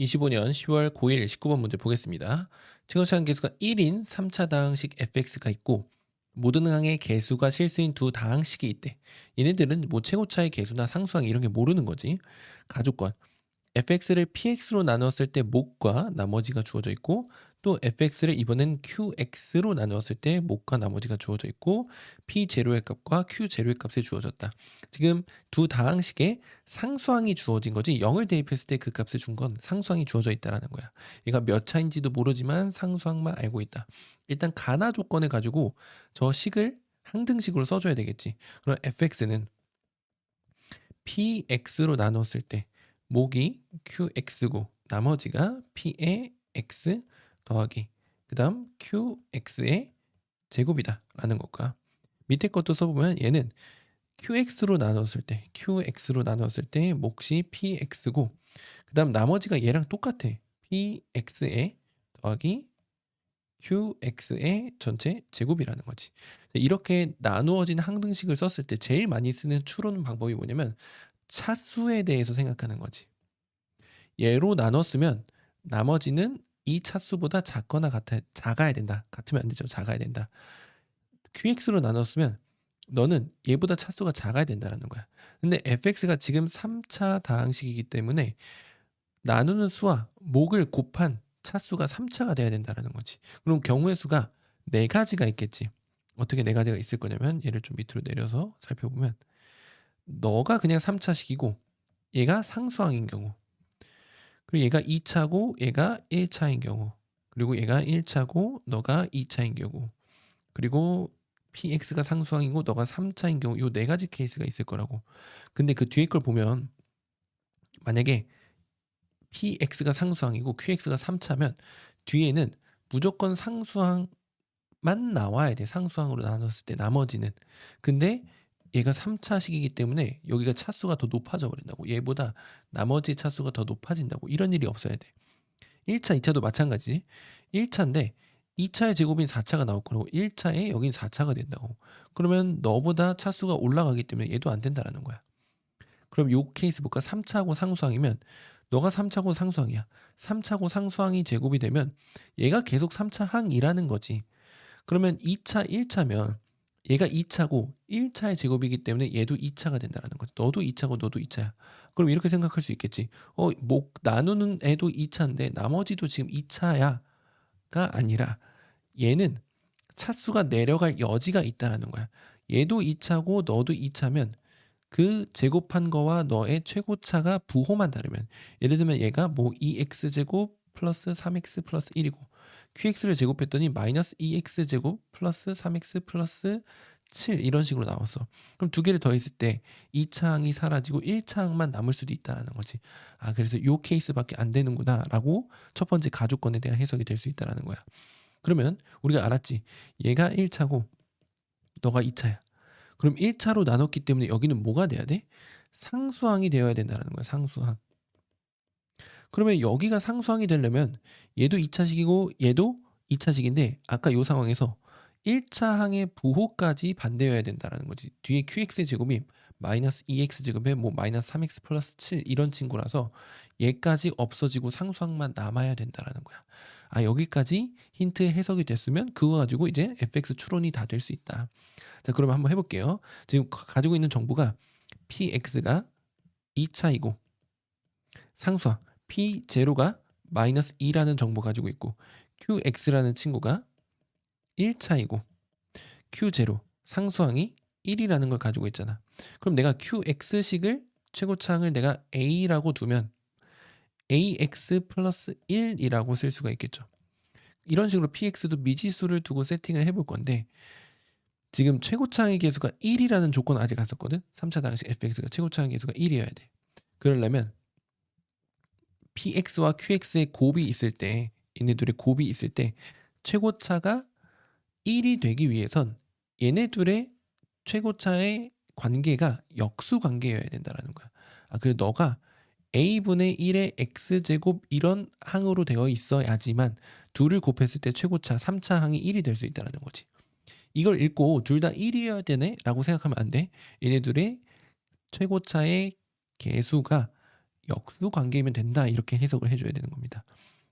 2025년 10월 9일 19번 문제 보겠습니다. 최고차항 계수가 1인 3차 다항식 fx가 있고 모든 항의 계수가 실수인 두 다항식이 있대. 얘네들은 뭐 최고차의 계수나 상수항 이런 게 모르는 거지. 가족권. fx를 px로 나누었을 때 목과 나머지가 주어져 있고 또 fx를 이번엔 qx로 나누었을 때 목과 나머지가 주어져 있고 p 제로의 값과 q 제로의 값이 주어졌다. 지금 두 다항식에 상수항이 주어진 거지 0을 대입했을 때 그 값을 준 건 상수항이 주어져 있다라는 거야. 얘가 몇 차인지도 모르지만 상수항만 알고 있다. 일단 가나 조건을 가지고 저 식을 항등식으로 써줘야 되겠지. 그럼 fx는 px로 나눴을 때 목이 qx고 나머지가 p의 x 더하기 그 다음 qx의 제곱이다 라는 것과 밑에 것도 써보면 얘는 qx로 나눴을 때 몫이 px고 그 다음 나머지가 얘랑 똑같아. px의 더하기 qx의 전체 제곱이라는 거지. 이렇게 나누어진 항등식을 썼을 때 제일 많이 쓰는 추론 방법이 뭐냐면 차수에 대해서 생각하는 거지. 얘로 나눴으면 나머지는 이 차수보다 작거나 작아야 된다. 같으면 안 되죠. 작아야 된다. qx로 나눴으면 너는 얘보다 차수가 작아야 된다는 거야. 근데 fx가 지금 3차 다항식이기 때문에 나누는 수와 목을 곱한 차수가 3차가 돼야 된다는 거지. 그럼 경우의 수가 4가지가 있겠지. 어떻게 4가지가 있을 거냐면 얘를 좀 밑으로 내려서 살펴보면 너가 그냥 3차식이고 얘가 상수항인 경우 그리고 얘가 2차고 얘가 1차인 경우 그리고 얘가 1차고 너가 2차인 경우 그리고 px가 상수항이고 너가 3차인 경우 요 4가지 케이스가 있을 거라고. 근데 그 뒤에 걸 보면 만약에 px가 상수항이고 qx가 3차면 뒤에는 무조건 상수항만 나와야 돼. 상수항으로 나눴을 때 나머지는. 근데 얘가 3차식이기 때문에 여기가 차수가 더 높아져 버린다고. 얘보다 나머지 차수가 더 높아진다고. 이런 일이 없어야 돼. 1차, 2차도 마찬가지. 1차인데 2차의 제곱인 4차가 나올 거라고. 1차에 여긴 4차가 된다고. 그러면 너보다 차수가 올라가기 때문에 얘도 안 된다라는 거야. 그럼 요 케이스 볼까? 3차고 상수항이면 너가 3차고 상수항이야. 3차고 상수항이 제곱이 되면 얘가 계속 3차 항이라는 거지. 그러면 2차, 1차면 얘가 2차고 1차의 제곱이기 때문에 얘도 2차가 된다라는 거지. 너도 2차고 너도 2차야. 그럼 이렇게 생각할 수 있겠지. 나누는 애도 2차인데 나머지도 지금 2차야가 아니라 얘는 차수가 내려갈 여지가 있다라는 거야. 얘도 2차고 너도 2차면 그 제곱한 거와 너의 최고차가 부호만 다르면 예를 들면 얘가 뭐 2x제곱 플러스 3x 플러스 1이고 qx를 제곱했더니 마이너스 2x제곱 플러스 3x 플러스 7 이런 식으로 나왔어. 그럼 두 개를 더했을 때 2차 항이 사라지고 1차 항만 남을 수도 있다라는 거지. 아 그래서 요 케이스밖에 안 되는구나라고 첫 번째 가족권에 대한 해석이 될 수 있다라는 거야. 그러면 우리가 알았지. 얘가 1차고 너가 2차야. 그럼 1차로 나눴기 때문에 여기는 뭐가 돼야 돼? 상수항이 되어야 된다는 거야. 상수항. 그러면 여기가 상수항이 되려면 얘도 2차식이고 얘도 2차식인데 아까 요 상황에서 1차 항의 부호까지 반대여야 된다는 거지. 뒤에 qx 제곱이 마이너스 2x 제곱에 뭐 마이너스 3x 플러스 7 이런 친구라서 얘까지 없어지고 상수항만 남아야 된다는 거야. 아 여기까지 힌트 해석이 됐으면 그거 가지고 이제 fx 추론이 다 될 수 있다. 자 그러면 한번 해볼게요. 지금 가지고 있는 정보가 px가 2차이고 상수항 p0가 마이너스 2라는 정보 가지고 있고 qx라는 친구가 1차이고 q0 상수항이 1이라는 걸 가지고 있잖아. 그럼 내가 qx식을 최고차항을 내가 a라고 두면 ax 플러스 1이라고 쓸 수가 있겠죠. 이런 식으로 px도 미지수를 두고 세팅을 해볼 건데 지금 최고차항의 계수가 1이라는 조건 아직 안 썼거든. 3차 당시 fx가 최고차항 계수가 1이어야 돼. 그러려면 px와 qx의 곱이 있을 때 얘네 둘의 곱이 있을 때 최고차가 1이 되기 위해선 얘네 둘의 최고차의 관계가 역수 관계여야 된다라는 거야. 아 그래 너가 a분의 1의 x제곱 이런 항으로 되어 있어야지만 둘을 곱했을 때 최고차 3차 항이 1이 될 수 있다는 거지. 이걸 읽고 둘 다 1이어야 되네? 라고 생각하면 안 돼. 얘네들의 최고차의 개수가 역수 관계이면 된다. 이렇게 해석을 해줘야 되는 겁니다.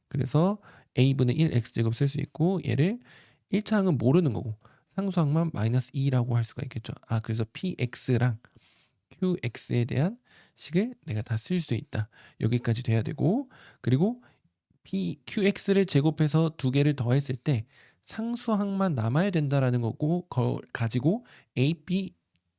그래서 a분의 1 x제곱 쓸 수 있고 얘를 1차 항은 모르는 거고 상수항만 마이너스 2라고 할 수가 있겠죠. 그래서 px랑 qx에 대한 식을 내가 다 쓸 수 있다. 여기까지 돼야 되고 그리고 qx를 제곱해서 두 개를 더했을 때 상수항만 남아야 된다라는 거고 가지고 a, b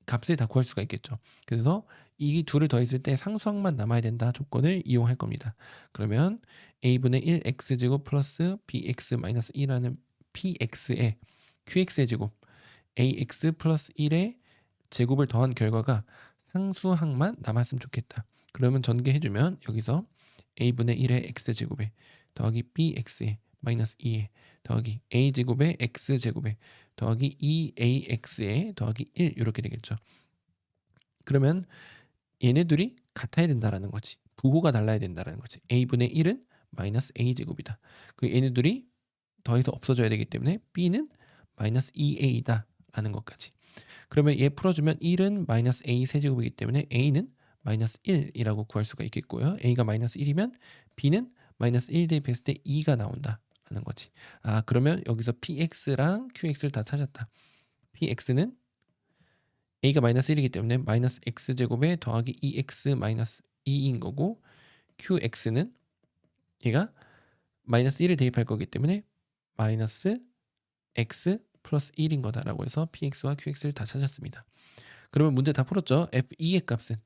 값을 다 구할 수가 있겠죠. 그래서 이 둘을 더했을 때 상수항만 남아야 된다 조건을 이용할 겁니다. 그러면 a분의 1 x제곱 플러스 bx 마이너스 2라는 px에 qx의 제곱 ax 플러스 1의 제곱을 더한 결과가 상수항만 남았으면 좋겠다. 그러면 전개해주면 여기서 a분의 1의 x제곱에 더하기 bx에 마이너스 2에 더하기 a제곱에 x제곱에 더하기 2ax에 더하기 1 이렇게 되겠죠. 그러면 얘네들이 같아야 된다라는 거지. 부호가 달라야 된다라는 거지. a분의 1은 마이너스 a제곱이다. 그리고 얘네들이 더해서 없어져야 되기 때문에 b는 마이너스 2a다 라는 것까지. 그러면 얘 풀어주면 1은 마이너스 a 세제곱이기 때문에 a는 마이너스 1이라고 구할 수가 있겠고요. a가 마이너스 1이면 b는 마이너스 1 대입했을 때 2가 나온다 라는 거지. 그러면 여기서 px랑 qx를 다 찾았다. px는 a가 마이너스 1이기 때문에 마이너스 x제곱에 더하기 2x 마이너스 2인 거고 qx는 얘가 마이너스 1을 대입할 거기 때문에 마이너스 x 플러스 1인 거다라고 해서 px와 qx를 다 찾았습니다. 그러면 문제 다 풀었죠? f2의 값은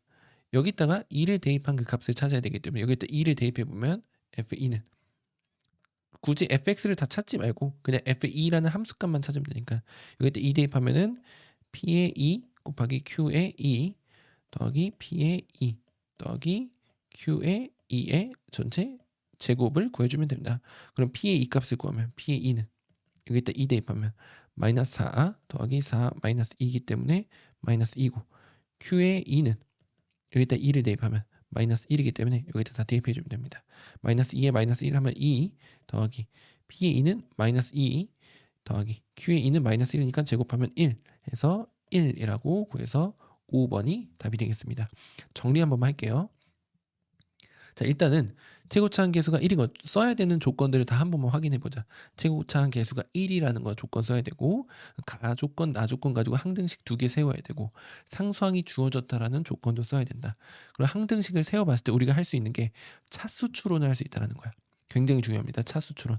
여기다가 2를 대입한 그 값을 찾아야 되기 때문에 여기다 2를 대입해보면 f2는 굳이 fx를 다 찾지 말고 그냥 f2라는 함수값만 찾으면 되니까 여기다 2 대입하면은 p의 2 곱하기 q의 2 더하기 p의 2 더하기 q의 2의 전체 제곱을 구해주면 됩니다. 그럼 p의 2 값을 구하면 p의 2는 여기다 2 대입하면 마이너스 4 더하기 4 마이너스 2이기 때문에 마이너스 2고 q의 2는 여기다 2를 대입하면 마이너스 1이기 때문에 여기다 다 대입해주면 됩니다. 마이너스 2에 마이너스 1 하면 2 더하기 p의 2는 마이너스 2 더하기 q의 2는 마이너스 1이니까 제곱하면 1 해서 1이라고 구해서 5번이 답이 되겠습니다. 정리 한 번만 할게요. 자, 일단은 최고차항 계수가 1인 거 써야 되는 조건들을 다 한 번만 확인해 보자. 최고차항 계수가 1이라는 거 조건 써야 되고 가조건, 나조건 가지고 항등식 2개 세워야 되고 상수항이 주어졌다라는 조건도 써야 된다. 그리고 항등식을 세워봤을 때 우리가 할 수 있는 게 차수 추론을 할 수 있다는 거야. 굉장히 중요합니다. 차수 추론.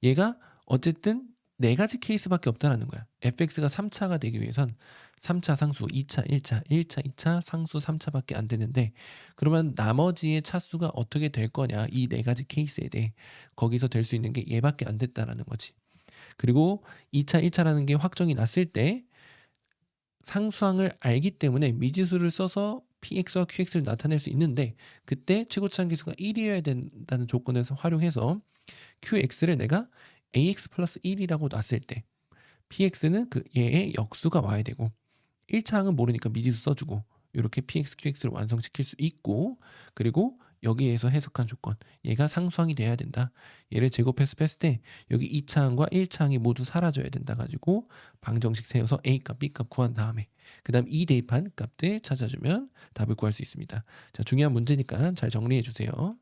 얘가 어쨌든 네 가지 케이스밖에 없다라는 거야. fx가 3차가 되기 위해선 3차 상수, 2차, 1차, 1차, 2차 상수 3차밖에 안 되는데 그러면 나머지의 차수가 어떻게 될 거냐 이 네 가지 케이스에 대해 거기서 될 수 있는 게 얘밖에 안 됐다라는 거지. 그리고 2차, 1차라는 게 확정이 났을 때 상수항을 알기 때문에 미지수를 써서 px와 qx를 나타낼 수 있는데 그때 최고차항 계수가 1이어야 된다는 조건을 활용해서 qx를 내가 ax 플러스 1이라고 놨을 때 px는 그 얘의 역수가 와야 되고 1차 항은 모르니까 미지수 써주고 이렇게 px, qx를 완성시킬 수 있고 그리고 여기에서 해석한 조건 얘가 상수항이 돼야 된다. 얘를 제곱해서 뺐을 때 여기 2차 항과 1차 항이 모두 사라져야 된다 가지고 방정식 세워서 a값, b값 구한 다음에 그 다음 이 대입한 값들 찾아주면 답을 구할 수 있습니다. 자, 중요한 문제니까 잘 정리해 주세요.